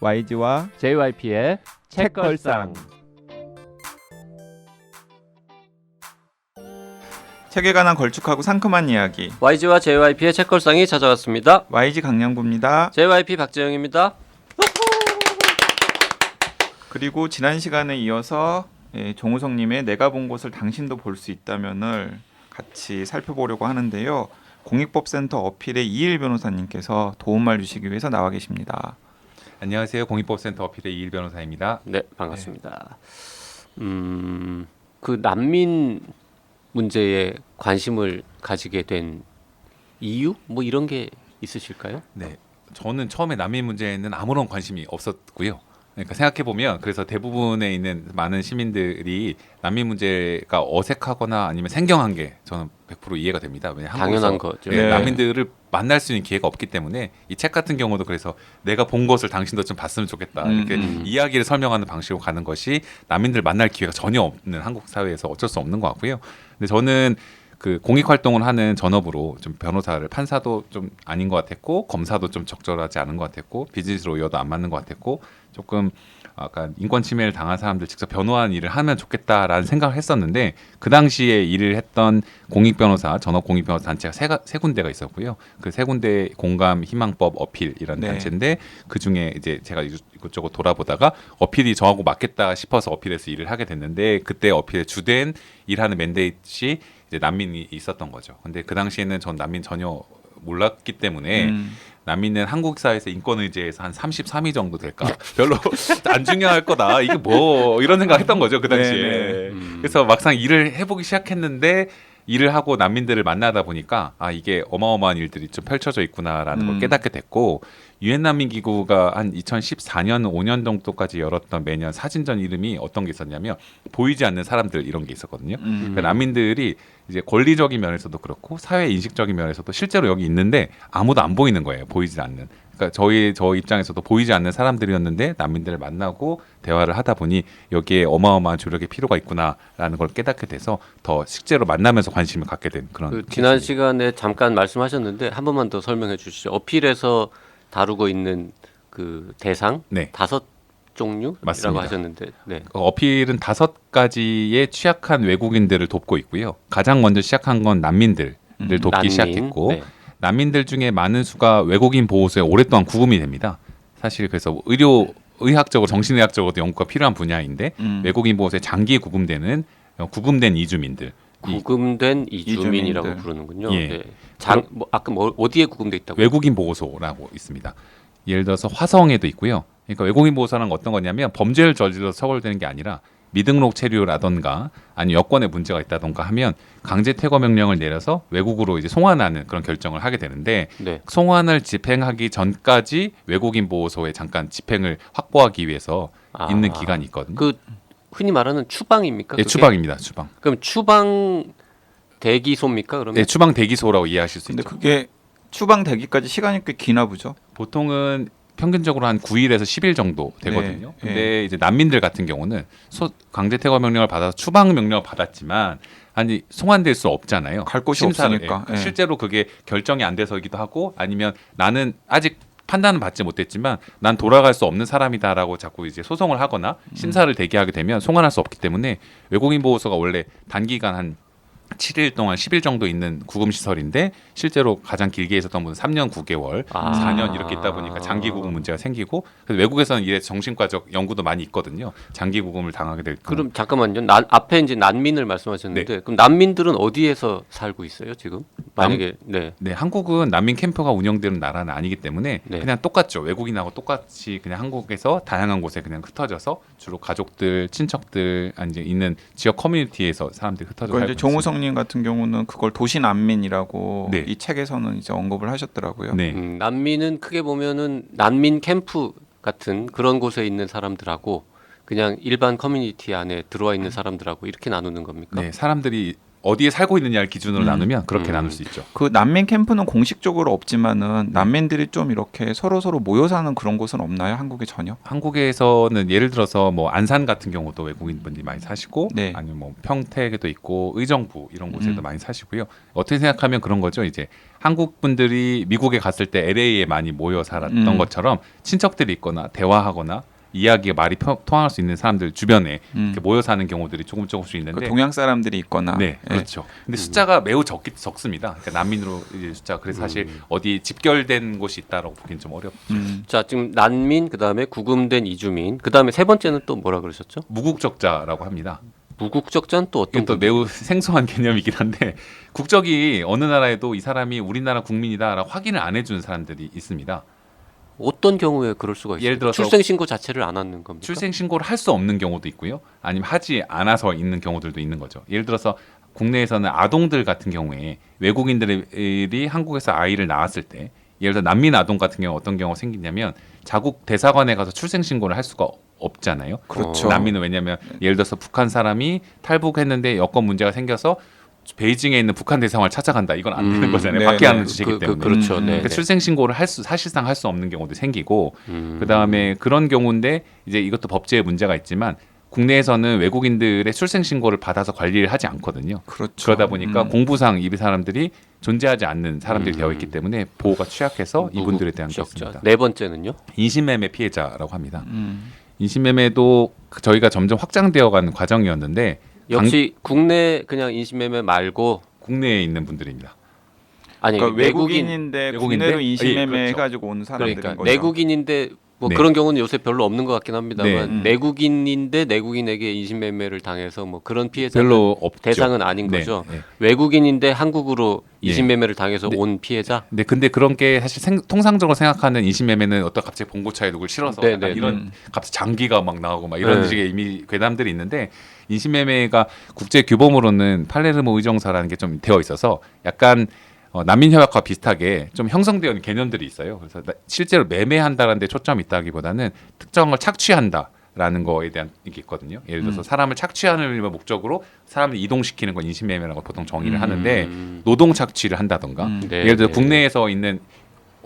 YG와 JYP의 책걸상. 책에 관한 걸쭉하고 상큼한 이야기. YG와 JYP의 책걸상이 찾아왔습니다. YG 강량구입니다. JYP 박재영입니다. 그리고 지난 시간에 이어서 정우성님의 내가 본 곳을 당신도 볼 수 있다면을 같이 살펴보려고 하는데요. 공익법센터 어필의 이일 변호사님께서 도움말 주시기 위해서 나와 계십니다. 안녕하세요. 공익법센터 어필의 이일 변호사입니다. 네, 반갑습니다. 그 난민 문제에 관심을 가지게 된 이유? 뭐 이런 게 있으실까요? 네, 저는 처음에 난민 문제에는 아무런 관심이 없었고요. 그러니까 생각해 보면 그래서 대부분에 있는 많은 시민들이 난민 문제가 어색하거나 아니면 생경한 게 저는 100% 이해가 됩니다. 왜냐 당연한 거죠. 네, 네. 난민들을 만날 수 있는 기회가 없기 때문에 이 책 같은 경우도 그래서 내가 본 것을 당신도 좀 봤으면 좋겠다. 이렇게 이야기를 설명하는 방식으로 가는 것이 난민들 만날 기회가 전혀 없는 한국 사회에서 어쩔 수 없는 것 같고요. 근데 저는 그 공익 활동을 하는 전업으로 좀 변호사를 판사도 좀 아닌 것 같았고 검사도 좀 적절하지 않은 것 같았고 비즈니스 로이어도 안 맞는 것 같았고 조금 약간 인권 침해를 당한 사람들 직접 변호하는 일을 하면 좋겠다라는 생각을 했었는데 그 당시에 일을 했던 공익 변호사 전업 공익 변호사 단체가 세 군데가 있었고요. 그 세 군데 공감 희망법 어필이라는 네. 단체인데 그 중에 이제 제가 이것저것 돌아보다가 어필이 저하고 맞겠다 싶어서 어필에서 일을 하게 됐는데 그때 어필의 주된 일하는 맨데이트이 이제 난민이 있었던 거죠. 근데 그 당시에는 전 난민 전혀 몰랐기 때문에 난민은 한국 사회에서 인권 의제에서 한 33위 정도 될까? 별로 안 중요할 거다. 이게 뭐 이런 생각했던 거죠 그 당시에. 네, 그래서 막상 일을 해보기 시작했는데 일을 하고 난민들을 만나다 보니까 아 이게 어마어마한 일들이 좀 펼쳐져 있구나라는 걸 깨닫게 됐고 유엔 난민 기구가 한 2014년 5년 정도까지 열었던 매년 사진전 이름이 어떤 게 있었냐면 보이지 않는 사람들 이런 게 있었거든요. 그러니까 난민들이 이제 권리적인 면에서도 그렇고 사회 인식적인 면에서도 실제로 여기 있는데 아무도 안 보이는 거예요. 보이지 않는. 그러니까 저 입장에서도 보이지 않는 사람들이었는데 난민들을 만나고 대화를 하다 보니 여기에 어마어마한 조력의 필요가 있구나라는 걸 깨닫게 돼서 더 실제로 만나면서 관심을 갖게 된 그런. 그 지난 케이스입니다. 시간에 잠깐 말씀하셨는데 한 번만 더 설명해 주시죠. 어필에서 다루고 있는 그 대상 네. 5종류라고 맞습니다. 하셨는데, 네. 어필은 5가지의 취약한 외국인들을 돕고 있고요. 가장 먼저 시작한 건 난민들을 돕기 난민. 시작했고 네. 난민들 중에 많은 수가 외국인 보호소에 오랫동안 구금이 됩니다. 사실 그래서 의학적으로 정신의학적으로도 연구가 필요한 분야인데 외국인 보호소에 장기 구금되는 구금된 이주민들. 구금된 이주민이라고 이주민들. 부르는군요. 예. 네. 아까 어디에 구금돼 있다고? 외국인 보호소라고 있습니다. 예를 들어서 화성에도 있고요. 그러니까 외국인 보호소라는 건 어떤 거냐면 범죄를 저질러서 처벌되는 게 아니라 미등록 체류라던가 아니면 여권에 문제가 있다던가 하면 강제 퇴거 명령을 내려서 외국으로 이제 송환하는 그런 결정을 하게 되는데 네. 송환을 집행하기 전까지 외국인 보호소에 잠깐 집행을 확보하기 위해서 있는 기간이 있거든요. 그 흔히 말하는 추방입니까? 네, 그게? 추방입니다. 추방. 그럼 추방 대기소입니까? 그러면 네, 추방 대기소라고 이해하실 수 근데 있죠. 그게 추방 되기까지 시간이 꽤 기나 보죠. 보통은 평균적으로 한 9일에서 10일 정도 되거든요. 네, 근데 이제 난민들 같은 경우는 강제 퇴거 명령을 받아서 추방 명령을 받았지만 아니 송환될 수 없잖아요. 갈 곳이 심사를, 없으니까. 예. 실제로 그게 결정이 안 돼서이기도 하고 아니면 나는 아직 판단은 받지 못했지만 난 돌아갈 수 없는 사람이다라고 자꾸 이제 소송을 하거나 심사를 대기하게 되면 송환할 수 없기 때문에 외국인 보호소가 원래 단기간 한 7일 동안 10일 정도 있는 구금 시설인데 실제로 가장 길게 있었던 분은 3년 9개월, 4년 이렇게 있다 보니까 장기 구금 문제가 생기고 그래서 외국에서는 이래 정신과적 연구도 많이 있거든요. 장기 구금을 당하게 될 그럼 잠깐만요. 앞에 이제 난민을 말씀하셨는데 그럼 난민들은 어디에서 살고 있어요 지금? 만약에 네. 네, 한국은 난민 캠프가 운영되는 나라는 아니기 때문에 네. 그냥 똑같죠. 외국인하고 똑같이 그냥 한국에서 다양한 곳에 그냥 흩어져서 주로 가족들, 친척들 이제 있는 지역 커뮤니티에서 사람들이 흩어져 그걸 살고 이제 있습니다. 정우성님 같은 경우는 그걸 도시 난민이라고 네. 이 책에서는 이제 언급을 하셨더라고요. 네. 난민은 크게 보면은 난민 캠프 같은 그런 곳에 있는 사람들하고 그냥 일반 커뮤니티 안에 들어와 있는 사람들하고 이렇게 나누는 겁니까? 네, 사람들이 어디에 살고 있느냐를 기준으로 나누면 그렇게 나눌 수 있죠. 그 난민 캠프는 공식적으로 없지만은 난민들이 좀 이렇게 서로 모여 사는 그런 곳은 없나요? 한국에 전혀? 한국에서는 예를 들어서 뭐 안산 같은 경우도 외국인분들이 많이 사시고 네. 아니면 뭐 평택에도 있고 의정부 이런 곳에도 많이 사시고요. 어떻게 생각하면 그런 거죠. 이제 한국 분들이 미국에 갔을 때 LA에 많이 모여 살았던 것처럼 친척들이 있거나 대화하거나 이야기가 말이 통할 수 있는 사람들 주변에 이렇게 모여 사는 경우들이 조금씩 있는데 그 동양 사람들이 있거나. 네, 그렇죠. 근데 숫자가 매우 적습니다. 그러니까 난민으로 이제 숫자 그래서 사실 어디 집결된 곳이 있다라고 보기는 좀 어렵죠. 자, 지금 난민, 그다음에 구금된 이주민, 그다음에 세 번째는 또 뭐라 그러셨죠? 무국적자라고 합니다. 무국적자는 또 어떤 이건 또 매우 생소한 개념이긴 한데 국적이 어느 나라에도 이 사람이 우리나라 국민이다라고 확인을 안 해주는 사람들이 있습니다. 어떤 경우에 그럴 수가 있어요? 예를 들어서 출생 신고 자체를 안 하는 겁니까? 출생 신고를 할 수 없는 경우도 있고요. 아니면 하지 않아서 있는 경우들도 있는 거죠. 예를 들어서 국내에서는 아동들 같은 경우에 외국인들이 한국에서 아이를 낳았을 때 예를 들어 난민 아동 같은 경우 어떤 경우가 생기냐면 자국 대사관에 가서 출생 신고를 할 수가 없잖아요. 그렇죠. 난민은 왜냐하면 예를 들어서 북한 사람이 탈북했는데 여권 문제가 생겨서 베이징에 있는 북한 대사관을 찾아간다. 이건 안 되는 거잖아요. 네, 밖에 네. 하는 주제이기 때문에. 그렇죠. 네. 그러니까 출생 신고를 사실상 할 수 없는 경우도 생기고 그다음에 그런 경우인데 이제 이것도 법제에 문제가 있지만 국내에서는 외국인들의 출생 신고를 받아서 관리를 하지 않거든요. 그렇죠. 그러다 보니까 공부상 이 사람들이 존재하지 않는 사람들이 되어 있기 때문에 보호가 취약해서 이분들에 대한 게 무국적자. 있습니다. 네 번째는요? 인신매매 피해자라고 합니다. 인신매매도 저희가 점점 확장되어가는 과정이었는데 역시 국내 그냥 인신매매 말고 국내에 있는 분들입니다. 아니 그러니까 외국인 외국인인데 외국인인데? 국내로 인신매매 예, 그렇죠. 해가지고 온 사람들인 그러니까 거죠. 내국인인데 뭐 네. 그런 경우는 요새 별로 없는 것 같긴 합니다만 네. 내국인인데 내국인에게 인신매매를 당해서 뭐 그런 피해자는 별로 없죠. 대상은 아닌 네, 거죠. 네. 외국인인데 한국으로 예. 인신매매를 당해서 네. 온 피해자. 네, 근데 그런 게 사실 통상적으로 생각하는 인신매매는 어떤 갑자기 봉고차에 누굴 실어서 네, 약간 네, 이런 갑자기 장기가 막 나오고 막 이런 네. 식의 이미 괴담들이 있는데 인신매매가 국제 규범으로는 팔레르모 의정사라는 게 좀 되어 있어서 약간 난민 협약과 비슷하게 좀 형성되어 있는 개념들이 있어요. 그래서 실제로 매매한다는 데 초점이 있다기보다는 특정을 착취한다라는 거에 대한 게 있거든요. 예를 들어서 사람을 착취하는 목적으로 사람을 이동시키는 건 인신매매라고 보통 정의를 하는데 노동 착취를 한다던가 네, 예를 들어 네. 국내에서 있는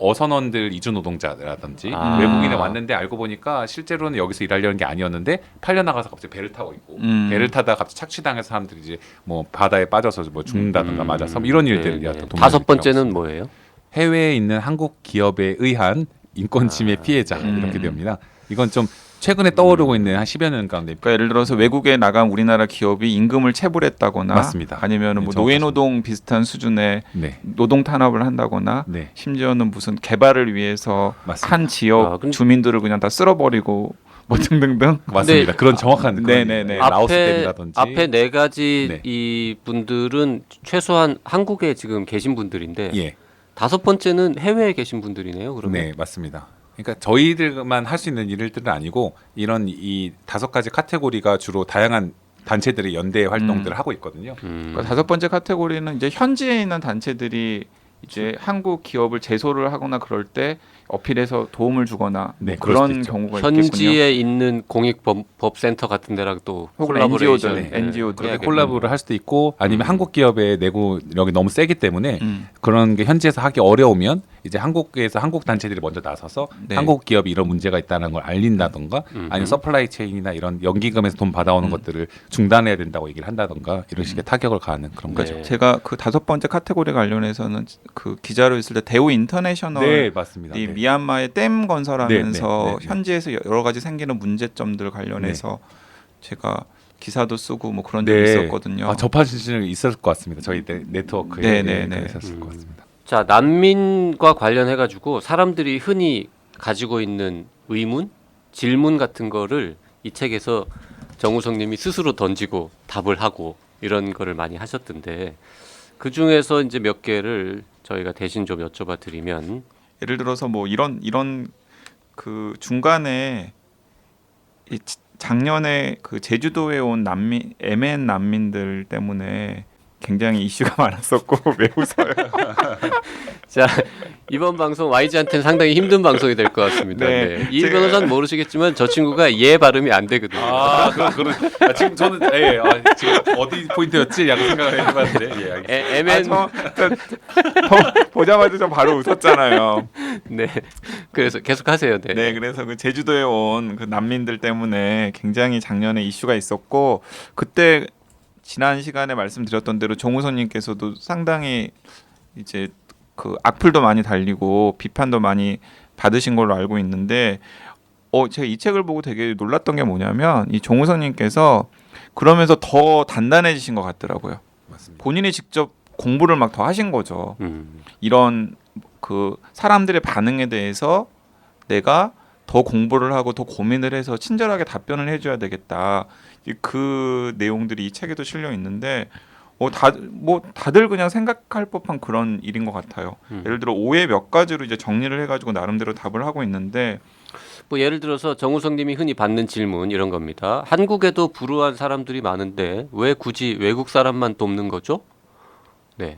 어선원들 이주 노동자라든지 아. 외국인에 왔는데 알고 보니까 실제로는 여기서 일하려는 게 아니었는데 팔려나가서 갑자기 배를 타고 있고 배를 타다가 갑자기 착취당해서 사람들이 이제 뭐 바다에 빠져서 뭐 죽는다든가 맞아서 뭐 이런 일들이 네, 네. 어떤 다섯 번째는 뭐예요? 해외에 있는 한국 기업에 의한 인권 침해 피해자 이렇게 됩니다. 이건 좀 최근에 떠오르고 있는 한 10여 년 가운데 그러니까 예를 들어서 외국에 나간 우리나라 기업이 임금을 체불했다거나 맞습니다. 아니면 뭐 네, 노예노동 비슷한 수준의 네. 노동 탄압을 한다거나 네. 심지어는 무슨 개발을 위해서 맞습니다. 한 지역 아, 근데- 주민들을 그냥 다 쓸어버리고 뭐 등등등. 맞습니다. 그런 정확한 그런 네네네. 얘기예요. 라오스 댐이라든지 앞에 네 가지 네. 이 분들은 최소한 한국에 지금 계신 분들인데 예. 다섯 번째는 해외에 계신 분들이네요. 그러면 네, 맞습니다. 그러니까 저희들만 할 수 있는 일들은 아니고 이런 이 다섯 가지 카테고리가 주로 다양한 단체들이 연대 활동들을 하고 있거든요. 그러니까 다섯 번째 카테고리는 이제 현지에 있는 단체들이 이제 한국 기업을 제소를 하거나 그럴 때 어필해서 도움을 주거나 네, 뭐 그럴 수도 그런 있죠. 경우가 있겠군요. 현지에 있는 공익법센터 같은 데랑 또 혹은 콜라보레이션, NGO들, NGO들. 그렇게 해야겠군요. 콜라보를 할 수도 있고 아니면 한국 기업의 내고력이 너무 세기 때문에 음. 그런 게 현지에서 하기 어려우면 이제 한국에서 한국 단체들이 먼저 나서서 네. 한국 기업이 이런 문제가 있다는 걸 알린다던가 아니면 서플라이 체인이나 이런 연기금에서 돈 받아오는 것들을 중단해야 된다고 얘기를 한다던가 이런 식의 타격을 가하는 그런 거죠. 네. 제가 그 다섯 번째 카테고리 관련해서는 그 기자로 있을 때 대우 인터내셔널 네, 맞습니다. 이 네. 미얀마의 댐 건설하면서 네, 네, 네, 네. 현지에서 여러 가지 생기는 문제점들 관련해서 제가 기사도 쓰고 뭐 그런 적이 네. 있었거든요. 아, 접하신 적이 있을 것 같습니다. 저희 네트워크에 네, 네, 네. 있었을 것 같습니다. 자, 난민과 관련해 가지고 사람들이 흔히 가지고 있는 의문, 질문 같은 거를 이 책에서 정우성 님이 스스로 던지고 답을 하고 이런 거를 많이 하셨던데 그 중에서 이제 몇 개를 저희가 대신 좀 여쭤봐 드리면 예를 들어서 뭐 이런 그 중간에 작년에 그 제주도에 온 MN 난민들 때문에 굉장히 이슈가 많았었고 왜 웃어요? 자, 이번 방송 YG한테는 상당히 힘든 방송이 될 것 같습니다. 네, 네. 이일 변호사는 모르시겠지만 저 친구가 예 발음이 안 되거든요. 지금 저는 지금 어디 포인트였지? 약간 생각을 해봤는데 예, 알겠습니다. MN 보자마자 저 바로 웃었잖아요. 네. 그래서 계속 하세요. 네. 네, 그래서 그 제주도에 온 그 난민들 때문에 굉장히 작년에 이슈가 있었고 그때 지난 시간에 말씀드렸던 대로 정우선님께서도 상당히 이제 그 악플도 많이 달리고 비판도 많이 받으신 걸로 알고 있는데 제가 이 책을 보고 되게 놀랐던 게 뭐냐면 이 정우선님께서 그러면서 더 단단해지신 것 같더라고요. 맞습니다. 본인이 직접 공부를 막 더 하신 거죠. 이런 그 사람들의 반응에 대해서 내가 더 공부를 하고 더 고민을 해서 친절하게 답변을 해줘야 되겠다. 그 내용들이 이 책에도 실려 있는데 다들 그냥 생각할 법한 그런 일인 것 같아요. 예를 들어 오해 몇 가지로 이제 정리를 해가지고 나름대로 답을 하고 있는데 뭐 예를 들어서 정우성님이 흔히 받는 질문 이런 겁니다. 한국에도 불우한 사람들이 많은데 왜 굳이 외국 사람만 돕는 거죠? 네.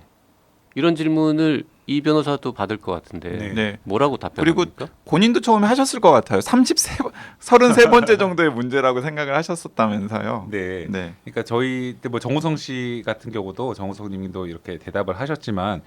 이런 질문을 이 변호사도 받을 것 같은데 네. 뭐라고 그리고 답변합니까? 본인도 처음에 하셨을 것 같아요. 33번째 정도의 문제라고 생각을 하셨었다면서요. 네. 네. 그러니까 저희 때 뭐 정우성 씨 같은 경우도 정우성님도 이렇게 대답을 하셨지만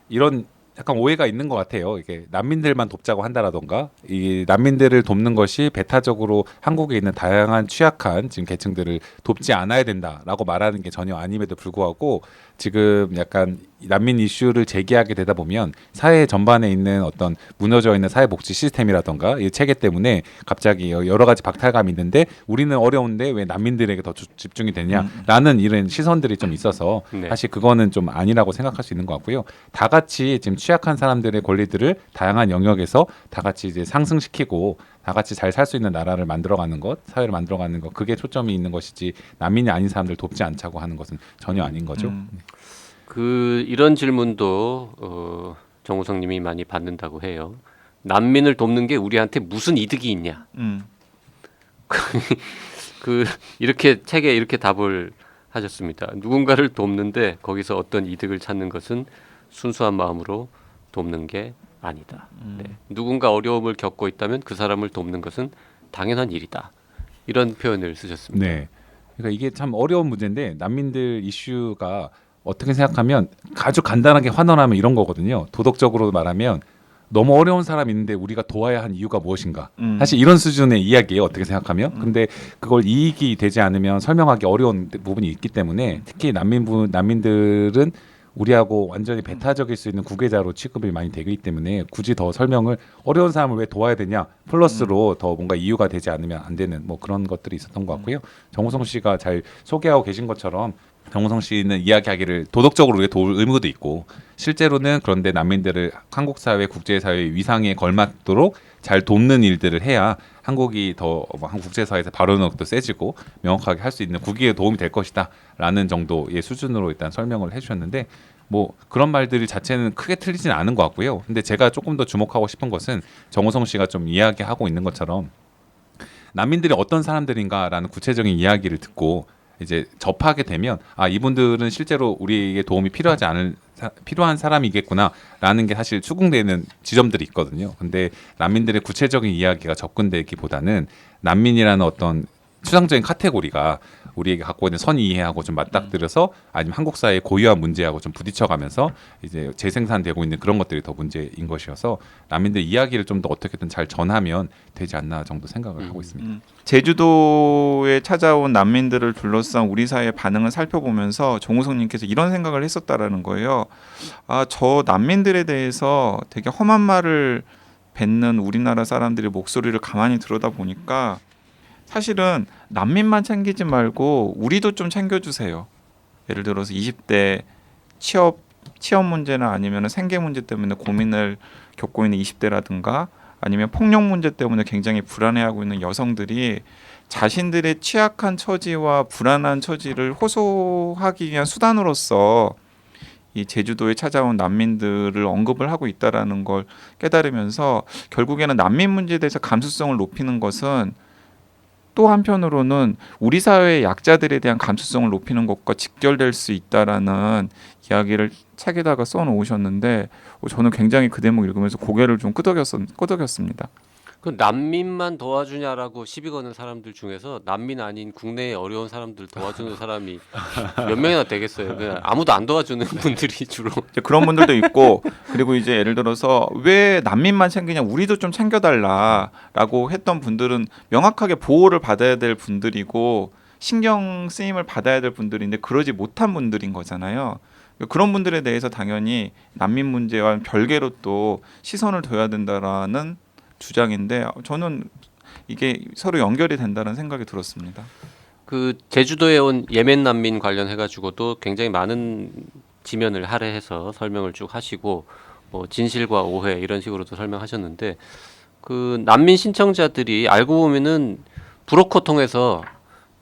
이런 약간 오해가 있는 것 같아요. 이게 난민들만 돕자고 한다라던가 이 난민들을 돕는 것이 배타적으로 한국에 있는 다양한 취약한 지금 계층들을 돕지 않아야 된다라고 말하는 게 전혀 아님에도 불구하고 지금 약간 난민 이슈를 제기하게 되다 보면 사회 전반에 있는 어떤 무너져 있는 사회복지 시스템이라던가 이 체계 때문에 갑자기 여러 가지 박탈감이 있는데 우리는 어려운데 왜 난민들에게 더 집중이 되냐라는 이런 시선들이 좀 있어서 네. 사실 그거는 좀 아니라고 생각할 수 있는 것 같고요. 다 같이 지금 취약한 사람들의 권리들을 다양한 영역에서 다 같이 이제 상승시키고 다 같이 잘 살 수 있는 나라를 만들어가는 것, 사회를 만들어가는 것, 그게 초점이 있는 것이지 난민이 아닌 사람들 돕지 않자고 하는 것은 전혀 아닌 거죠. 이런 질문도 정우성님이 많이 받는다고 해요. 난민을 돕는 게 우리한테 무슨 이득이 있냐? 이렇게 책에 이렇게 답을 하셨습니다. 누군가를 돕는데 거기서 어떤 이득을 찾는 것은 순수한 마음으로 돕는 게 아니다. 네. 누군가 어려움을 겪고 있다면 그 사람을 돕는 것은 당연한 일이다. 이런 표현을 쓰셨습니다. 네. 그러니까 이게 참 어려운 문제인데 난민들 이슈가 어떻게 생각하면 아주 간단하게 환원하면 이런 거거든요. 도덕적으로 말하면 너무 어려운 사람이 있는데 우리가 도와야 한 이유가 무엇인가. 사실 이런 수준의 이야기예요. 어떻게 생각하면. 근데 그걸 이익이 되지 않으면 설명하기 어려운 부분이 있기 때문에 특히 난민들은 우리하고 완전히 배타적일 수 있는 구계자로 취급이 많이 되기 때문에 굳이 더 설명을 어려운 사람을 왜 도와야 되냐 플러스로 더 뭔가 이유가 되지 않으면 안 되는 뭐 그런 것들이 있었던 것 같고요. 정우성 씨가 잘 소개하고 계신 것처럼 정우성 씨는 이야기하기를 도덕적으로 우리가 도울 의무도 있고 실제로는 그런데 난민들을 한국 사회, 국제 사회 위상에 걸맞도록 잘 돕는 일들을 해야 한국이 더 국제사회에서 발언력도 세지고 명확하게 할 수 있는 국익에 도움이 될 것이다라는 정도의 수준으로 일단 설명을 해주셨는데 뭐 그런 말들이 자체는 크게 틀리진 않은 것 같고요. 근데 제가 조금 더 주목하고 싶은 것은 정우성 씨가 좀 이야기하고 있는 것처럼 난민들이 어떤 사람들인가라는 구체적인 이야기를 듣고 이제 접하게 되면 이분들은 실제로 우리에게 도움이 필요한 사람이겠구나라는 게 사실 수긍되는 지점들이 있거든요. 근데 난민들의 구체적인 이야기가 접근되기보다는 난민이라는 어떤 추상적인 카테고리가 우리에게 갖고 있는 선이해하고 좀 맞닥뜨려서 아니면 한국 사회의 고유한 문제하고 좀 부딪혀가면서 이제 재생산되고 있는 그런 것들이 더 문제인 것이어서 난민들 이야기를 좀 더 어떻게든 잘 전하면 되지 않나 정도 생각을 하고 있습니다. 제주도에 찾아온 난민들을 둘러싼 우리 사회의 반응을 살펴보면서 정우성님께서 이런 생각을 했었다라는 거예요. 저 난민들에 대해서 되게 험한 말을 뱉는 우리나라 사람들의 목소리를 가만히 들여다 보니까 사실은 난민만 챙기지 말고 우리도 좀 챙겨주세요. 예를 들어서 20대 취업 문제나 아니면 생계 문제 때문에 고민을 겪고 있는 20대라든가 아니면 폭력 문제 때문에 굉장히 불안해하고 있는 여성들이 자신들의 취약한 처지와 불안한 처지를 호소하기 위한 수단으로서 이 제주도에 찾아온 난민들을 언급을 하고 있다라는 걸 깨달으면서 결국에는 난민 문제에 대해서 감수성을 높이는 것은 또 한편으로는 우리 사회의 약자들에 대한 감수성을 높이는 것과 직결될 수 있다라는 이야기를 책에다가 써놓으셨는데 저는 굉장히 그 대목 읽으면서 고개를 좀 끄덕였습니다. 그 난민만 도와주냐라고 시비 거는 사람들 중에서 난민 아닌 국내에 어려운 사람들 도와주는 사람이 몇 명이나 되겠어요. 그냥 아무도 안 도와주는 분들이 주로. 이제 그런 분들도 있고 그리고 이제 예를 들어서 왜 난민만 챙기냐 우리도 좀 챙겨달라라고 했던 분들은 명확하게 보호를 받아야 될 분들이고 신경 쓰임을 받아야 될 분들인데 그러지 못한 분들인 거잖아요. 그런 분들에 대해서 당연히 난민 문제와 별개로 또 시선을 둬야 된다라는 주장인데 저는 이게 서로 연결이 된다는 생각이 들었습니다. 그 제주도에 온 예멘 난민 관련해 가지고도 굉장히 많은 지면을 할애해서 설명을 쭉 하시고 뭐 진실과 오해 이런 식으로도 설명하셨는데 그 난민 신청자들이 알고 보면은 브로커 통해서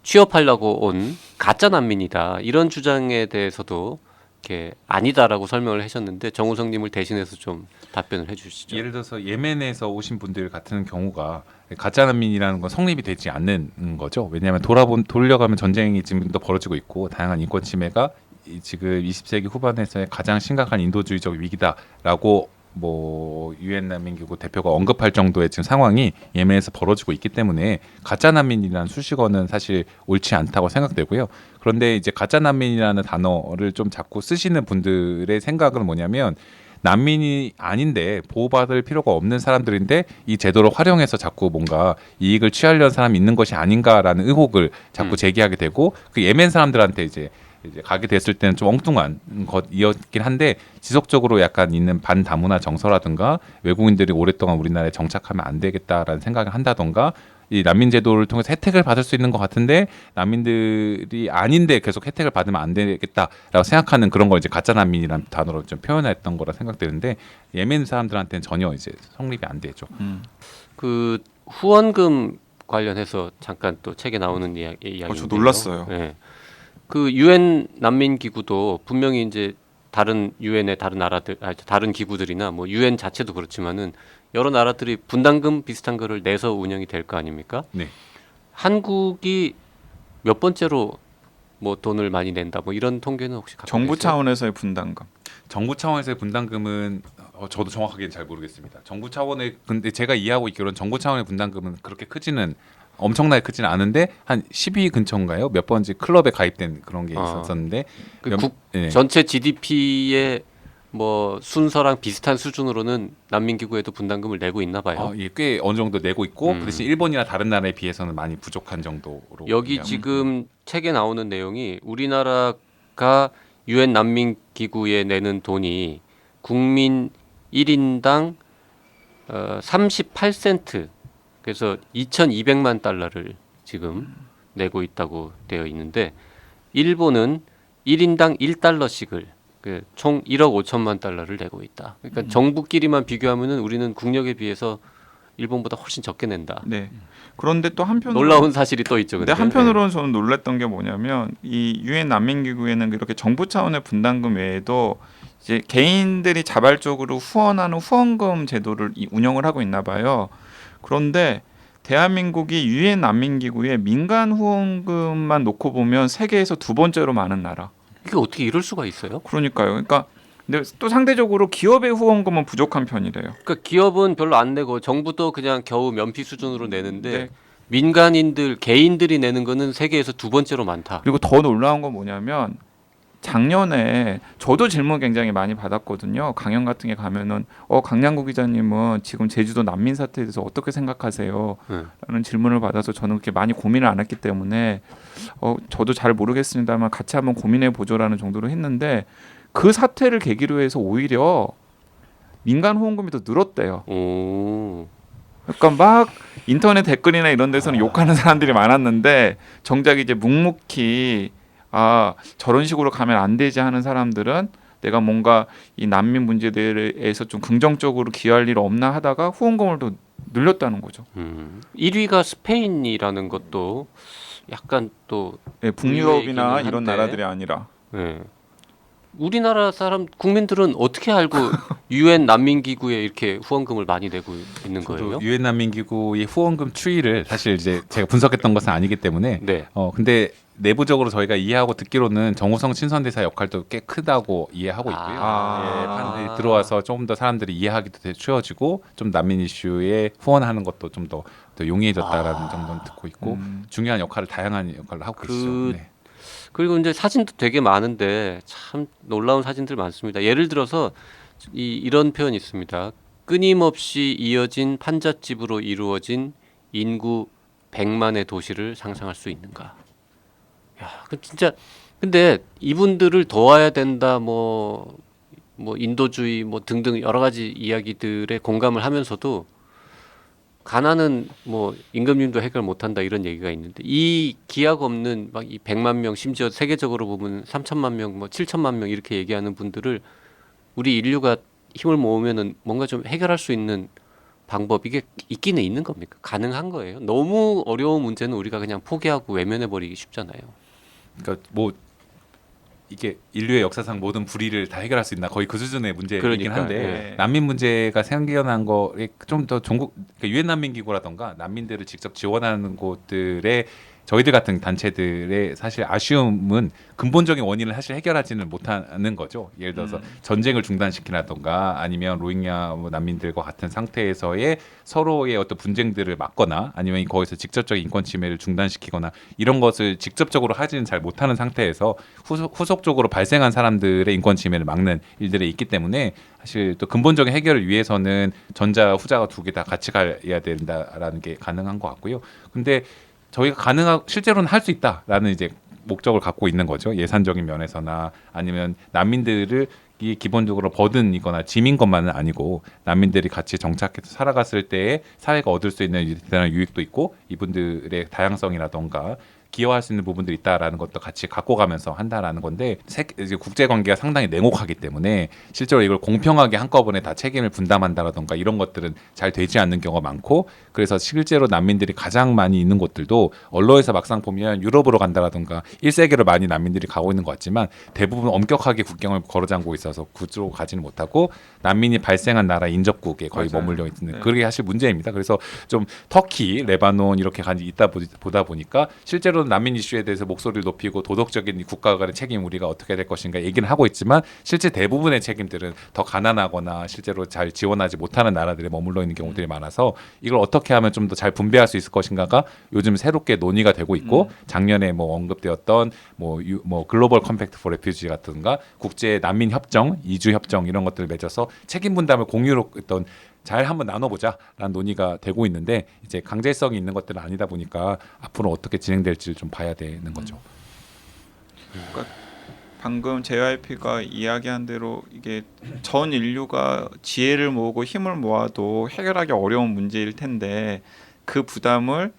취업하려고 온 가짜 난민이다 이런 주장에 대해서도 이렇게 아니다라고 설명을 하셨는데 정우성님을 대신해서 좀 답변을 해주시죠. 예를 들어서 예멘에서 오신 분들 같은 경우가 가짜 난민이라는 건 성립이 되지 않는 거죠. 왜냐하면 돌려가면 전쟁이 지금도 벌어지고 있고 다양한 인권 침해가 지금 20세기 후반에서의 가장 심각한 인도주의적 위기다라고 뭐 유엔 난민기구 대표가 언급할 정도의 지금 상황이 예멘에서 벌어지고 있기 때문에 가짜 난민이라는 수식어는 사실 옳지 않다고 생각되고요. 그런데 이제 가짜 난민이라는 단어를 좀 자꾸 쓰시는 분들의 생각은 뭐냐면 난민이 아닌데 보호받을 필요가 없는 사람들인데 이 제도를 활용해서 자꾸 뭔가 이익을 취하려는 사람이 있는 것이 아닌가라는 의혹을 자꾸 제기하게 되고 그 예멘 사람들한테 이제 가게 됐을 때는 좀 엉뚱한 것이었긴 한데 지속적으로 약간 있는 반다문화 정서라든가 외국인들이 오랫동안 우리나라에 정착하면 안 되겠다라는 생각을 한다던가 이 난민 제도를 통해서 혜택을 받을 수 있는 것 같은데 난민들이 아닌데 계속 혜택을 받으면 안 되겠다라고 생각하는 그런 걸 이제 가짜 난민이라는 단어로 좀 표현했던 거라 생각되는데 예멘 사람들한테는 전혀 이제 성립이 안 되죠. 그 후원금 관련해서 잠깐 또 책에 나오는 이야기인데요. 저 놀랐어요. 네. 그 유엔 난민 기구도 분명히 이제 다른 유엔의 다른 나라들, 다른 기구들이나 뭐 유엔 자체도 그렇지만은 여러 나라들이 분담금 비슷한 거를 내서 운영이 될 거 아닙니까? 네. 한국이 몇 번째로 뭐 돈을 많이 낸다, 뭐 이런 통계는 혹시 갖고 정부 계세요? 차원에서의 분담금. 정부 차원에서의 분담금은 저도 정확하게는 잘 모르겠습니다. 정부 차원의 근데 제가 이해하고 있기로는 정부 차원의 분담금은 그렇게 크지는 엄청나게 크지는 않은데 한 10위 근처인가요? 몇 번지 클럽에 가입된 그런 게 있었었는데 그 전체 GDP의 뭐 순서랑 비슷한 수준으로는 난민기구에도 분담금을 내고 있나 봐요. 예, 꽤 어느 정도 내고 있고 그 대신 일본이나 다른 나라에 비해서는 많이 부족한 정도로 여기 지금 책에 나오는 내용이 우리나라가 유엔 난민기구에 내는 돈이 국민 1인당 38센트 그래서 2,200만 달러를 지금 내고 있다고 되어 있는데 일본은 1인당 1달러씩을 총 1억 5천만 달러를 내고 있다. 그러니까 정부끼리만 비교하면은 우리는 국력에 비해서 일본보다 훨씬 적게 낸다. 네. 그런데 또 한편으로 놀라운 사실이 또 있죠. 근데 한편으로는 저는 놀랐던 게 뭐냐면 이 유엔 난민기구에는 이렇게 정부 차원의 분담금 외에도 이제 개인들이 자발적으로 후원하는 후원금 제도를 운영을 하고 있나 봐요. 그런데 대한민국이 유엔 난민기구에 민간 후원금만 놓고 보면 세계에서 두 번째로 많은 나라. 이게 어떻게 이럴 수가 있어요? 그러니까요. 그러니까 근데 또 상대적으로 기업의 후원금은 부족한 편이래요. 그러니까 기업은 별로 안 내고 정부도 그냥 겨우 면피 수준으로 내는데 네. 민간인들 개인들이 내는 거는 세계에서 두 번째로 많다. 그리고 더 놀라운 건 뭐냐면 작년에 저도 질문 굉장히 많이 받았거든요. 강연 같은 게 가면은 강량구 기자님은 지금 제주도 난민 사태에 대해서 어떻게 생각하세요? 라는 질문을 받아서 저는 그렇게 많이 고민을 안 했기 때문에 저도 잘 모르겠습니다만 같이 한번 고민해 보죠라는 정도로 했는데 그 사태를 계기로 해서 오히려 민간 후원금이 더 늘었대요. 오. 그러니까 막 인터넷 댓글이나 이런 데서는 욕하는 사람들이 많았는데 정작 이제 묵묵히 저런 식으로 가면 안 되지 하는 사람들은 내가 뭔가 이 난민 문제에 대해서 좀 긍정적으로 기여할 일 없나 하다가 후원금을 더 늘렸다는 거죠. 1위가 스페인이라는 것도 약간 또 네, 북유럽이나 의외이기는 이런 한데. 나라들이 아니라. 네. 우리나라 사람 국민들은 어떻게 알고 유엔 난민기구에 이렇게 후원금을 많이 내고 있는 거예요? 유엔 난민기구의 후원금 추이를 사실 이제 제가 분석했던 것은 아니기 때문에 네. 근데 내부적으로 저희가 이해하고 듣기로는 정우성 친선대사 역할도 꽤 크다고 이해하고 있고요. 예, 들어와서 조금 더 사람들이 이해하기도 쉬워지고 좀 난민 이슈에 후원하는 것도 좀 더 용이해졌다라는 정도는 듣고 있고 중요한 역할을 다양한 역할을 하고 계시죠. 네. 그리고 이제 사진도 되게 많은데 참 놀라운 사진들 많습니다. 예를 들어서 이런 표현이 있습니다. 끊임없이 이어진 판잣집으로 이루어진 인구 100만의 도시를 상상할 수 있는가? 야, 그 진짜 근데 이분들을 도와야 된다 뭐 인도주의 뭐 등등 여러 가지 이야기들에 공감을 하면서도 가난은 뭐 임금님도 해결 못한다 이런 얘기가 있는데 이 기약 없는 막 이 100만 명 심지어 세계적으로 보면 3천만 명 뭐 7천만 명 이렇게 얘기하는 분들을 우리 인류가 힘을 모으면은 뭔가 좀 해결할 수 있는 방법 이게 있기는 있는 겁니까? 가능한 거예요? 너무 어려운 문제는 우리가 그냥 포기하고 외면해 버리기 쉽잖아요. 그러니까 뭐 이게 인류의 역사상 모든 불의를 다 해결할 수 있나 거의 그 수준의 문제이긴 그러니까, 한데 네. 난민 문제가 생겨난 거에 좀 더 전국 그러니까 유엔 난민기구라던가 난민들을 직접 지원하는 곳들의 저희들 같은 단체들의 사실 아쉬움은 근본적인 원인을 사실 해결하지는 못하는 거죠. 예를 들어서 전쟁을 중단시키라던가 아니면 로힝야 뭐 난민들과 같은 상태에서의 서로의 어떤 분쟁들을 막거나 아니면 거기서 직접적인 인권 침해를 중단시키거나 이런 것을 직접적으로 하지는 잘 못하는 상태에서 후속적으로 발생한 사람들의 인권 침해를 막는 일들이 있기 때문에 사실 또 근본적인 해결을 위해서는 전자 후자가 두 개 다 같이 가야 된다라는 게 가능한 것 같고요. 근데 저희가 실제로는 할 수 있다라는 이제 목적을 갖고 있는 거죠. 예산적인 면에서나 아니면 난민들을 이 기본적으로 버든이거나 짐인 것만은 아니고 난민들이 같이 정착해서 살아갔을 때에 사회가 얻을 수 있는 대단한 유익도 있고 이분들의 다양성이라던가 기여할 수 있는 부분들이 있다라는 것도 같이 갖고 가면서 한다라는 건데 이제 국제 관계가 상당히 냉혹하기 때문에 실제로 이걸 공평하게 한꺼번에 다 책임을 분담한다라던가 이런 것들은 잘 되지 않는 경우가 많고 그래서 실제로 난민들이 가장 많이 있는 곳들도 언론에서 막상 보면 유럽으로 간다라던가 1세기로 많이 난민들이 가고 있는 것 같지만 대부분 엄격하게 국경을 걸어잠고 있어서 그쪽으로 가지는 못하고 난민이 발생한 나라 인접국에 거의 맞아요. 머물러 있는 네. 그게 사실 문제입니다. 그래서 좀 터키, 레바논 이렇게 간지 있다 보다 보니까 실제로 난민 이슈에 대해서 목소리를 높이고 도덕적인 국가 간의 책임 우리가 어떻게 될 것인가 얘기는 하고 있지만 실제 대부분의 책임들은 더 가난하거나 실제로 잘 지원하지 못하는 나라들에 머물러 있는 경우들이 많아서 이걸 어떻게 하면 좀 더 잘 분배할 수 있을 것인가가 요즘 새롭게 논의가 되고 있고 작년에 뭐 언급되었던 뭐 글로벌 컴팩트 포 레퓨지 같은가 국제 난민 협정, 이주 협정 이런 것들을 맺어서 책임 분담을 공유로 어떤 잘 한번 나눠보자라는 논의가 되고 있는데 이제 강제성이 있는 것들은 아니다 보니까 앞으로 어떻게 진행될지를 좀 봐야 되는 거죠. 방금 JYP가 이야기한 대로 이게 전 인류가 지혜를 모으고 힘을 모아도 해결하기 어려운 문제일 텐데 그 부담을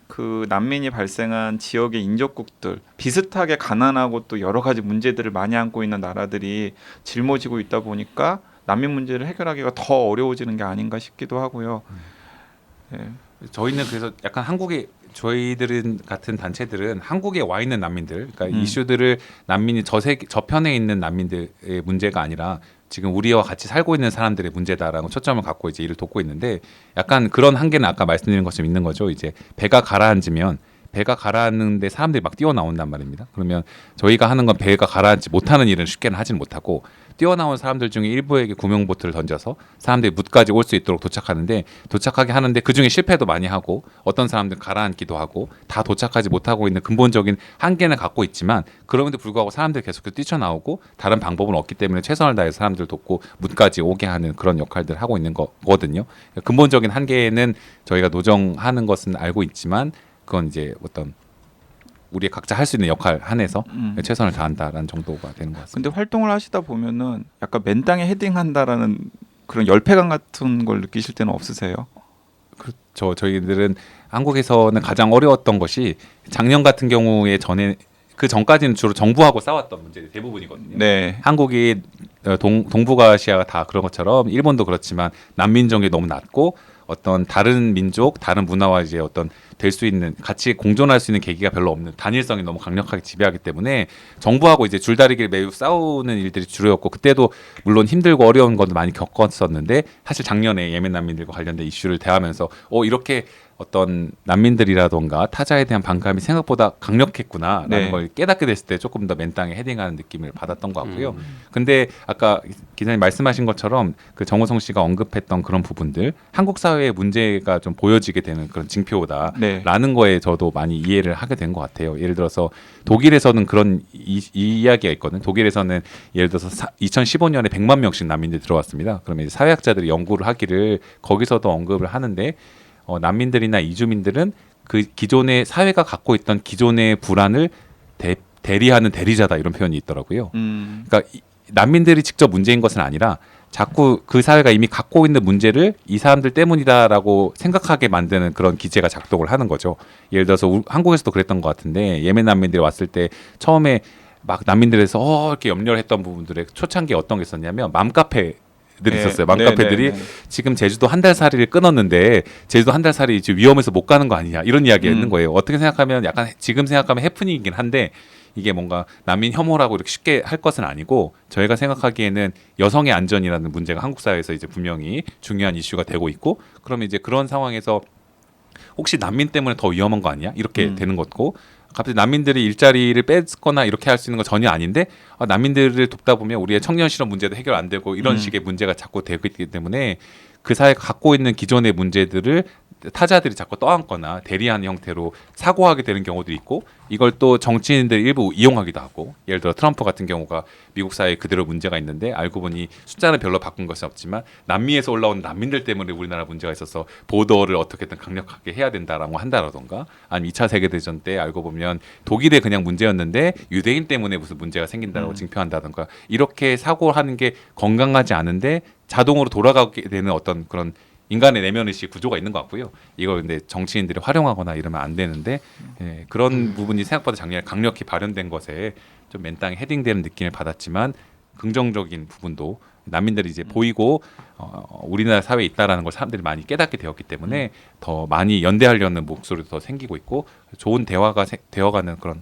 그 난민이 발생한 지역의 인접국들 비슷하게 가난하고 또 여러 가지 문제들을 많이 안고 있는 나라들이 짊어지고 있다 보니까 난민 문제를 해결하기가 더 어려워지는 게 아닌가 싶기도 하고요. 네. 저희는 그래서 약간 저희들은 같은 단체들은 한국에 와 있는 난민들, 그러니까 이슈들을 난민이 저편에 있는 난민들의 문제가 아니라 지금 우리와 같이 살고 있는 사람들의 문제다라고 초점을 갖고 이제 일을 돕고 있는데 약간 그런 한계는 아까 말씀드린 것처럼 있는 거죠. 이제 배가 가라앉는데 사람들이 막 뛰어나온단 말입니다. 그러면 저희가 하는 건 배가 가라앉지 못하는 일은 쉽게는 하지는 못하고 뛰어나온 사람들 중에 일부에게 구명보트를 던져서 사람들이 뭇까지 올 수 있도록 도착하게 하는데 그중에 실패도 많이 하고 어떤 사람들은 가라앉기도 하고 다 도착하지 못하고 있는 근본적인 한계는 갖고 있지만 그럼에도 불구하고 사람들이 계속해서 뛰쳐나오고 다른 방법은 없기 때문에 최선을 다해서 사람들 돕고 뭇까지 오게 하는 그런 역할들을 하고 있는 거거든요. 근본적인 한계는 저희가 노정하는 것은 알고 있지만 그건 이제 어떤 우리 각자 할 수 있는 역할 한해서 최선을 다한다라는 정도가 되는 것 같습니다. 근데 활동을 하시다 보면은 약간 맨땅에 헤딩한다라는 그런 열패감 같은 걸 느끼실 때는 없으세요? 그렇죠. 저희들은 한국에서는 가장 어려웠던 것이 작년 같은 경우에 그 전까지는 주로 정부하고 싸웠던 문제들이 대부분이거든요. 네. 한국이 동북아시아가 다 그런 것처럼 일본도 그렇지만 난민 정이 너무 낮고 어떤 다른 민족, 다른 문화와 이제 어떤 될 수 있는 같이 공존할 수 있는 계기가 별로 없는 단일성이 너무 강력하게 지배하기 때문에 정부하고 이제 줄다리기를 매우 싸우는 일들이 주로였고 그때도 물론 힘들고 어려운 것도 많이 겪었었는데 사실 작년에 예멘 난민들과 관련된 이슈를 대하면서 이렇게 어떤 난민들이라던가 타자에 대한 반감이 생각보다 강력했구나라는 네. 걸 깨닫게 됐을 때 조금 더 맨땅에 헤딩하는 느낌을 받았던 것 같고요. 근데 아까 기자님 말씀하신 것처럼 그 정호성 씨가 언급했던 그런 부분들 한국 사회의 문제가 좀 보여지게 되는 그런 징표다라는 네. 거에 저도 많이 이해를 하게 된 것 같아요. 예를 들어서 독일에서는 그런 이야기가 있거든요. 독일에서는 예를 들어서 2015년에 100만 명씩 난민들이 들어왔습니다. 그러면 이제 사회학자들이 연구를 하기를 거기서도 언급을 하는데 난민들이나 이주민들은 그 기존의 사회가 갖고 있던 기존의 불안을 대리하는 대리자다 이런 표현이 있더라고요. 그러니까 난민들이 직접 문제인 것은 아니라 자꾸 그 사회가 이미 갖고 있는 문제를 이 사람들 때문이다라고 생각하게 만드는 그런 기제가 작동을 하는 거죠. 예를 들어서 한국에서도 그랬던 것 같은데 예멘 난민들이 왔을 때 처음에 막 난민들에서 이렇게 염려를 했던 부분들의 초창기에 어떤 게 있었냐면 맘카페 들이 있었어요. 맘카페들이 지금 제주도 한 달 살이를 끊었는데 제주도 한 달 살이 지금 위험해서 못 가는 거 아니냐 이런 이야기가 있는 거예요. 어떻게 생각하면 약간 지금 생각하면 해프닝이긴 한데 이게 뭔가 난민 혐오라고 이렇게 쉽게 할 것은 아니고 저희가 생각하기에는 여성의 안전이라는 문제가 한국 사회에서 이제 분명히 중요한 이슈가 되고 있고 그러면 이제 그런 상황에서 혹시 난민 때문에 더 위험한 거 아니야? 이렇게 되는 것고 갑자기 난민들이 일자리를 뺏거나 이렇게 할 수 있는 건 전혀 아닌데 난민들을 돕다 보면 우리의 청년 실업 문제도 해결 안 되고 이런 식의 문제가 자꾸 되고 있기 때문에 그 사회가 갖고 있는 기존의 문제들을 타자들이 자꾸 떠안거나 대리하는 형태로 사고하게 되는 경우도 있고 이걸 또 정치인들 일부 이용하기도 하고 예를 들어 트럼프 같은 경우가 미국 사회에 그대로 문제가 있는데 알고 보니 숫자는 별로 바꾼 것이 없지만 남미에서 올라온 난민들 때문에 우리나라 문제가 있어서 보더를 어떻게든 강력하게 해야 된다라고 한다라던가 아니면 2차 세계대전 때 알고 보면 독일에 그냥 문제였는데 유대인 때문에 무슨 문제가 생긴다고 징표한다던가 이렇게 사고하는 게 건강하지 않은데 자동으로 돌아가게 되는 어떤 그런 인간의 내면의식 구조가 있는 것 같고요. 이걸 근데 정치인들이 활용하거나 이러면 안 되는데 그런 부분이 생각보다 작년에 강력히 발현된 것에 좀 맨땅에 헤딩되는 느낌을 받았지만 긍정적인 부분도 난민들이 이제 보이고 우리나라 사회에 있다라는 걸 사람들이 많이 깨닫게 되었기 때문에 더 많이 연대하려는 목소리도 더 생기고 있고 좋은 대화가 되어가는 그런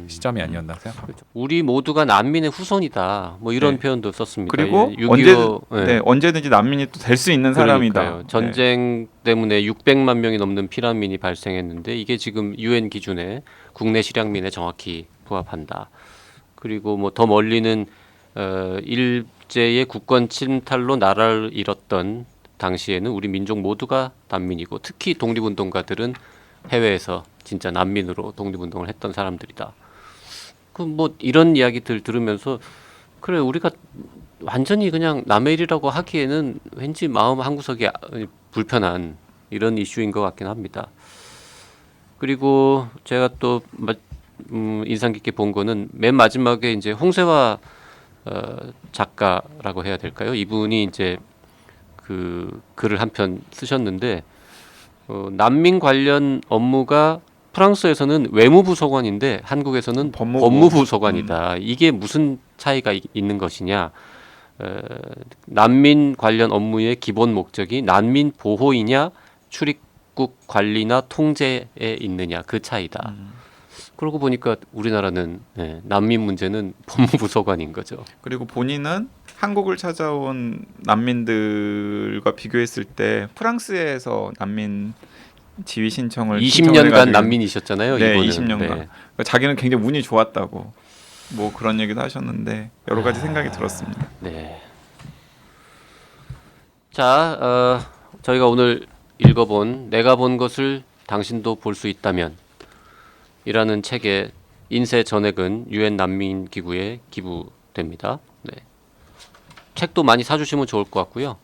시점이 아니었나 생각합니다. 우리 모두가 난민의 후손이다. 뭐 이런 네. 표현도 썼습니다. 그리고 6.25, 언제든지 난민이 또 될 수 있는 사람이다. 그러니까요. 전쟁 때문에 600만 명이 넘는 피난민이 발생했는데 이게 지금 UN 기준에 국내 실향민에 정확히 부합한다. 그리고 뭐 더 멀리는 일제의 국권 침탈로 나라를 잃었던 당시에는 우리 민족 모두가 난민이고 특히 독립운동가들은 해외에서 진짜 난민으로 독립운동을 했던 사람들이다. 그 뭐 이런 이야기들 들으면서 그래 우리가 완전히 그냥 남의 일이라고 하기에는 왠지 마음 한구석이 불편한 이런 이슈인 것 같긴 합니다. 그리고 제가 또 인상 깊게 본 거는 맨 마지막에 이제 홍세화 작가라고 해야 될까요? 이분이 이제 그 글을 한 편 쓰셨는데 난민 관련 업무가 프랑스에서는 외무부 소관인데 한국에서는 법무부 소관이다. 이게 무슨 차이가 있는 것이냐? 난민 관련 업무의 기본 목적이 난민 보호이냐 출입국 관리나 통제에 있느냐 그 차이다. 그러고 보니까 우리나라는 난민 문제는 법무부 소관인 거죠. 그리고 본인은 한국을 찾아온 난민들과 비교했을 때 프랑스에서 난민 지위 신청을 20년간 난민이셨잖아요. 네, 이분은. 20년간. 네. 그러니까 자기는 굉장히 운이 좋았다고 뭐 그런 얘기도 하셨는데 여러 가지 생각이 들었습니다. 네. 자, 저희가 오늘 읽어본 내가 본 것을 당신도 볼 수 있다면 이라는 책의 인쇄 전액은 유엔 난민 기구에 기부됩니다. 네. 책도 많이 사주시면 좋을 것 같고요.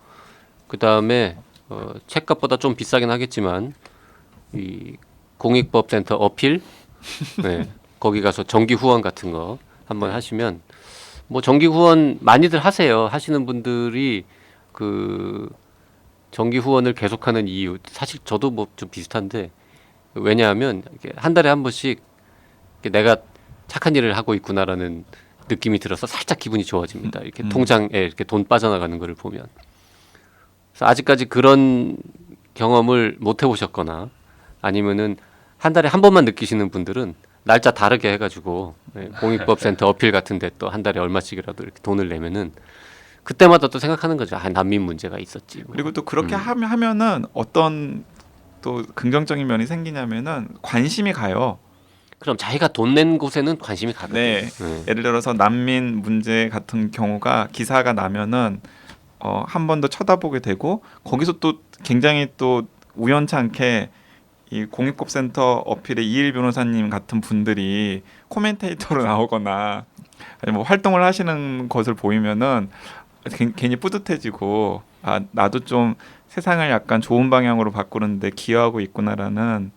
그 다음에 책값보다 좀 비싸긴 하겠지만 이 공익법센터 어필, 네. 거기 가서 정기 후원 같은 거 한번 하시면 뭐 정기 후원 많이들 하세요. 하시는 분들이 그 정기 후원을 계속하는 이유 사실 저도 뭐 좀 비슷한데 왜냐하면 한 달에 한 번씩 내가 착한 일을 하고 있구나라는 느낌이 들어서 살짝 기분이 좋아집니다. 이렇게 통장에 이렇게 돈 빠져나가는 것을 보면. 그래서 아직까지 그런 경험을 못 해보셨거나 아니면은 한 달에 한 번만 느끼시는 분들은 날짜 다르게 해가지고 공익법센터 어필 같은데 또 한 달에 얼마씩이라도 이렇게 돈을 내면은 그때마다 또 생각하는 거죠. 아, 난민 문제가 있었지. 뭐. 그리고 또 그렇게 하면은 어떤 또 긍정적인 면이 생기냐면은 관심이 가요. 그럼 자기가 돈 낸 곳에는 관심이 가거든요. 네. 예를 들어서 난민 문제 같은 경우가 기사가 나면은 한 번 더 쳐다보게 되고 거기서 또 굉장히 또 우연치 않게 이 공익법센터 어필의 이일 변호사님 같은 분들이 코멘테이터로 나오거나 아니 뭐 활동을 하시는 것을 보이면은 괜히 뿌듯해지고 아 나도 좀 세상을 약간 좋은 방향으로 바꾸는데 기여하고 있구나라는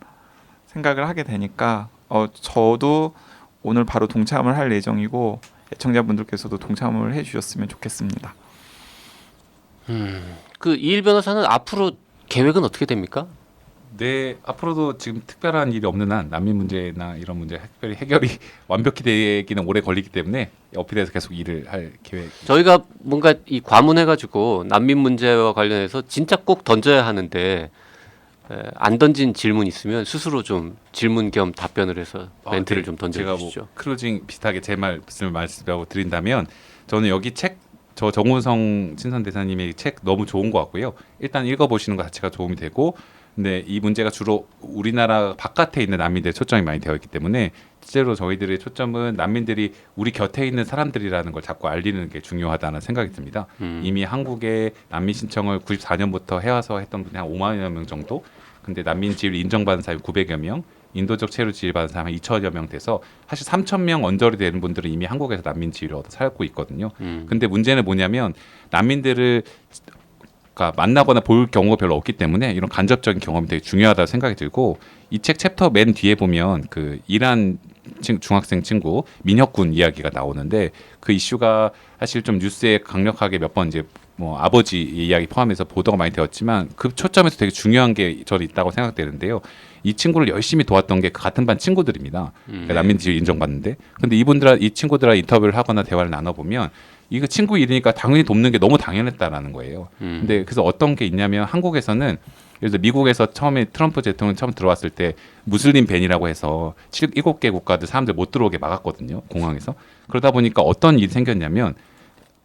생각을 하게 되니까 저도 오늘 바로 동참을 할 예정이고 애청자분들께서도 동참을 해주셨으면 좋겠습니다. 그 이일 변호사는 앞으로 계획은 어떻게 됩니까? 네, 앞으로도 지금 특별한 일이 없는 한 난민 문제나 이런 문제 특별히 해결이 완벽히 되기는 오래 걸리기 때문에 어필해서 계속 일을 할 계획. 저희가 뭔가 이 과문해가지고 난민 문제와 관련해서 진짜 꼭 던져야 하는데 안 던진 질문 있으면 스스로 좀 질문 겸 답변을 해서 멘트를 좀 제가 던져주시죠. 뭐 크루징 비슷하게 제 말씀을 드린다면 저는 여기 저 정우성 친선대사님의 책 너무 좋은 것 같고요. 일단 읽어보시는 것 자체가 도움이 되고 근데 이 문제가 주로 우리나라 바깥에 있는 난민들에 초점이 많이 되어 있기 때문에 실제로 저희들의 초점은 난민들이 우리 곁에 있는 사람들이라는 걸 자꾸 알리는 게 중요하다는 생각이 듭니다. 이미 한국에 난민 신청을 94년부터 해와서 했던 분이 한 5만여 명 정도. 근데 난민 지위를 인정받은 사람이 900여 명, 인도적 체류 지위를 받은 사람이 2천여 명 돼서 사실 3천 명 언저리 되는 분들은 이미 한국에서 난민 지위를 얻어 살고 있거든요. 근데 문제는 뭐냐면 난민들을 만나거나 볼 경우가 별로 없기 때문에 이런 간접적인 경험이 되게 중요하다고 생각이 들고 이 책 챕터 맨 뒤에 보면 그 이란 중학생 친구 민혁군 이야기가 나오는데 그 이슈가 사실 좀 뉴스에 강력하게 몇 번 이제 뭐 아버지 이야기 포함해서 보도가 많이 되었지만 그 초점에서 되게 중요한 게 저는 있다고 생각되는데요. 이 친구를 열심히 도왔던 게 그 같은 반 친구들입니다. 그러니까 난민지위 인정받는데 근데 이 친구들과 인터뷰를 하거나 대화를 나눠보면 이거 친구 일이니까 당연히 돕는 게 너무 당연했다라는 거예요. 근데 그래서 어떤 게 있냐면 한국에서는 예를 들어 미국에서 처음에 트럼프 대통령 처음 들어왔을 때 무슬림 밴이라고 해서 7개 국가들 사람들 못 들어오게 막았거든요. 공항에서. 그러다 보니까 어떤 일이 생겼냐면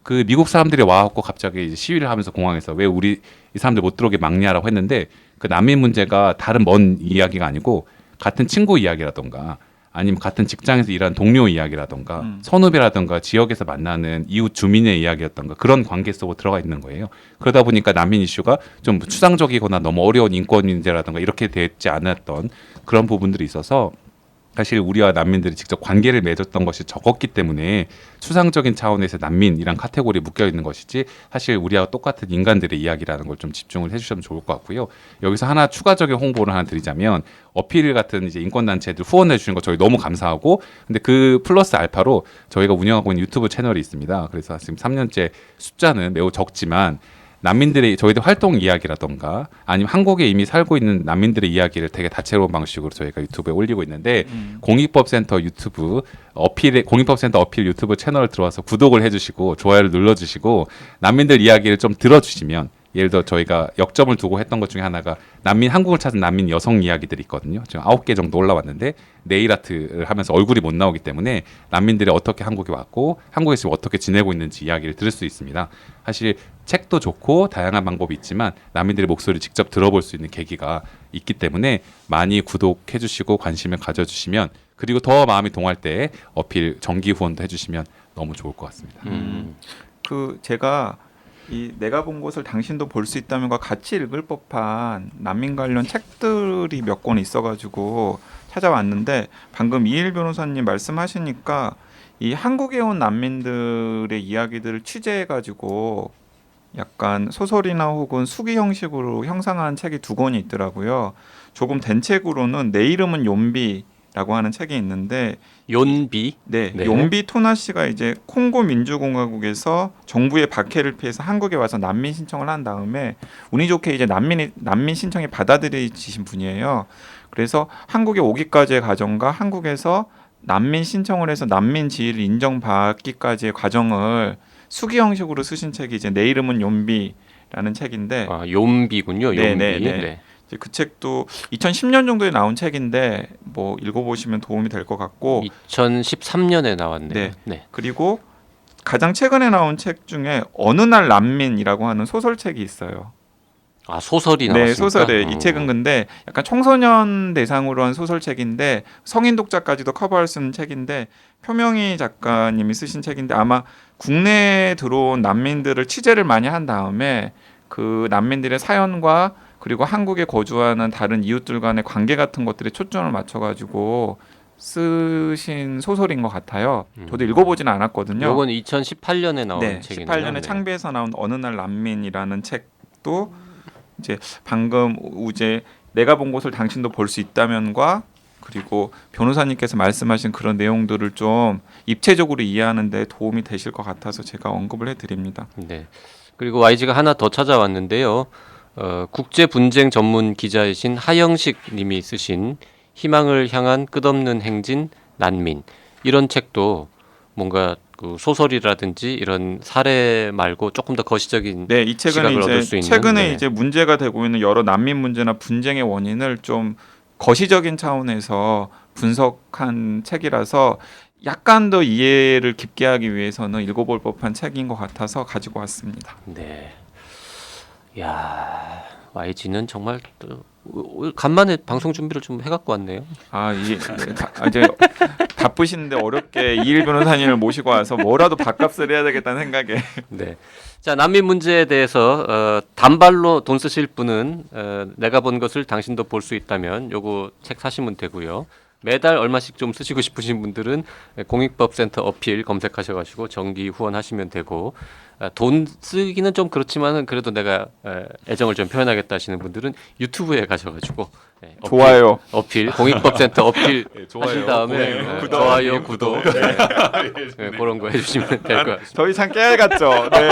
그 미국 사람들이 와갖고 갑자기 이제 시위를 하면서 공항에서 왜 우리 이 사람들 못 들어오게 막냐라고 했는데 그 난민 문제가 다른 먼 이야기가 아니고 같은 친구 이야기라던가 아니면 같은 직장에서 일하는 동료 이야기라던가 선후배라던가 지역에서 만나는 이웃 주민의 이야기였던가 그런 관계 속으로 들어가 있는 거예요. 그러다 보니까 난민 이슈가 좀 추상적이거나 너무 어려운 인권 문제라던가 이렇게 되지 않았던 그런 부분들이 있어서 사실 우리와 난민들이 직접 관계를 맺었던 것이 적었기 때문에 추상적인 차원에서 난민이란 카테고리에 묶여 있는 것이지 사실 우리와 똑같은 인간들의 이야기라는 걸 좀 집중을 해주시면 좋을 것 같고요. 여기서 하나 추가적인 홍보를 하나 드리자면 어필 같은 이제 인권단체들 후원해 주시는 거 저희 너무 감사하고 근데 그 플러스 알파로 저희가 운영하고 있는 유튜브 채널이 있습니다. 그래서 지금 3년째 숫자는 매우 적지만 난민들의 저희들 활동 이야기라던가 아니면 한국에 이미 살고 있는 난민들의 이야기를 되게 다채로운 방식으로 저희가 유튜브에 올리고 있는데 공익법센터 유튜브 공익법센터 어필 유튜브 채널 들어와서 구독을 해주시고 좋아요를 눌러주시고 난민들 이야기를 좀 들어주시면 예를 들어 저희가 역점을 두고 했던 것 중에 하나가 한국을 찾은 난민 여성 이야기들이 있거든요. 지금 9개 정도 올라왔는데 네일 아트를 하면서 얼굴이 못 나오기 때문에 난민들이 어떻게 한국에 왔고 한국에서 어떻게 지내고 있는지 이야기를 들을 수 있습니다. 사실 책도 좋고 다양한 방법이 있지만 난민들의 목소리를 직접 들어볼 수 있는 계기가 있기 때문에 많이 구독해 주시고 관심을 가져주시면 그리고 더 마음이 동할 때 어필 정기 후원도 해주시면 너무 좋을 것 같습니다. 제가 이 내가 본 곳을 당신도 볼 수 있다면과 같이 읽을 법한 난민 관련 책들이 몇 권 있어가지고 찾아왔는데 방금 이일 변호사님 말씀하시니까 이 한국에 온 난민들의 이야기들을 취재해가지고 약간 소설이나 혹은 수기 형식으로 형상한 책이 2권이 있더라고요. 조금 된 책으로는 내 이름은 욤비라고 하는 책이 있는데 욘비? 네, 욤비 토나 씨가 이제 콩고 민주공화국에서 정부의 박해를 피해서 한국에 와서 난민 신청을 한 다음에 운이 좋게 이제 난민 신청이 받아들여지신 분이에요. 그래서 한국에 오기까지의 과정과 한국에서 난민 신청을 해서 난민 지위를 인정받기까지의 과정을 수기 형식으로 쓰신 책이 이제 내 이름은 욤비라는 책인데 아, 욤비군요. 욤비. 네. 이제 그 책도 2010년 정도에 나온 책인데 뭐 읽어보시면 도움이 될 것 같고 2013년에 나왔네요. 네. 네. 그리고 가장 최근에 나온 책 중에 어느 날 난민이라고 하는 소설책이 있어요. 아 소설이 나왔습니까? 네, 소설에 이 책은 근데 약간 청소년 대상으로 한 소설책인데 성인 독자까지도 커버할 수 있는 책인데 표명희 작가님이 쓰신 책인데 아마 국내에 들어온 난민들을 취재를 많이 한 다음에 그 난민들의 사연과 그리고 한국에 거주하는 다른 이웃들 간의 관계 같은 것들에 초점을 맞춰가지고 쓰신 소설인 것 같아요. 저도 읽어보지는 않았거든요. 요건 2018년에 나온 네, 책이네요. 18년에 네. 창비에서 나온 어느 날 난민이라는 책도 이제 방금 이제 내가 본 곳을 당신도 볼 수 있다면과 그리고 변호사님께서 말씀하신 그런 내용들을 좀 입체적으로 이해하는 데 도움이 되실 것 같아서 제가 언급을 해드립니다. 네. 그리고 YG가 하나 더 찾아왔는데요. 국제 분쟁 전문 기자이신 하영식 님이 쓰신 희망을 향한 끝없는 행진 난민 이런 책도 뭔가 그 소설이라든지 이런 사례 말고 조금 더 거시적인 네, 이 책은 시각을 얻을 수 이제 있는, 최근에 네. 이제 문제가 되고 있는 여러 난민 문제나 분쟁의 원인을 좀 거시적인 차원에서 분석한 책이라서 약간 더 이해를 깊게 하기 위해서는 읽어볼 법한 책인 것 같아서 가지고 왔습니다. 네. 야, YG는 정말 또 간만에 방송 준비를 좀 해갖고 왔네요. 아, 이제 바쁘신데 어렵게 이일 변호사님을 모시고 와서 뭐라도 밥값을 해야 되겠다는 생각에 네. 자, 난민 문제에 대해서 단발로 돈 쓰실 분은 내가 본 것을 당신도 볼 수 있다면 요거 책 사시면 되고요. 매달 얼마씩 좀 쓰시고 싶으신 분들은 공익법센터 어필 검색하셔가지고 정기 후원하시면 되고 돈 쓰기는 좀 그렇지만은 그래도 내가 애정을 좀 표현하겠다 하시는 분들은 유튜브에 가셔가지고 어필, 좋아요. 어필 공익법센터 어필 네, 좋아요. 하신 다음에 구독, 좋아요 구독 네, 그런 거 해주시면 될 것 같습니다. 저희 참 깨알 같죠. 네.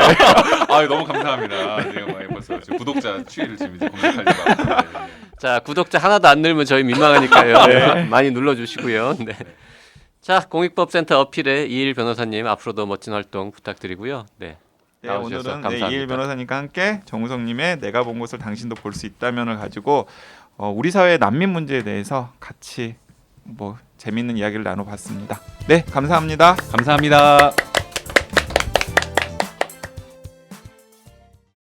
아 너무 감사합니다. 제가 많이 벌써 지금 구독자 추이를 지금 이제 검색하려고. 자, 구독자 하나도 안 늘면 저희 민망하니까요. 많이 눌러주시고요. 네. 자, 공익법센터 어필의 이일 변호사님 앞으로도 멋진 활동 부탁드리고요. 네. 네, 나오셔서 오늘은 감사합니다. 이일 변호사님과 함께 정우성님의 내가 본 곳을 당신도 볼 수 있다면을 가지고 우리 사회의 난민 문제에 대해서 같이 뭐 재미있는 이야기를 나눠봤습니다. 네, 감사합니다. 감사합니다.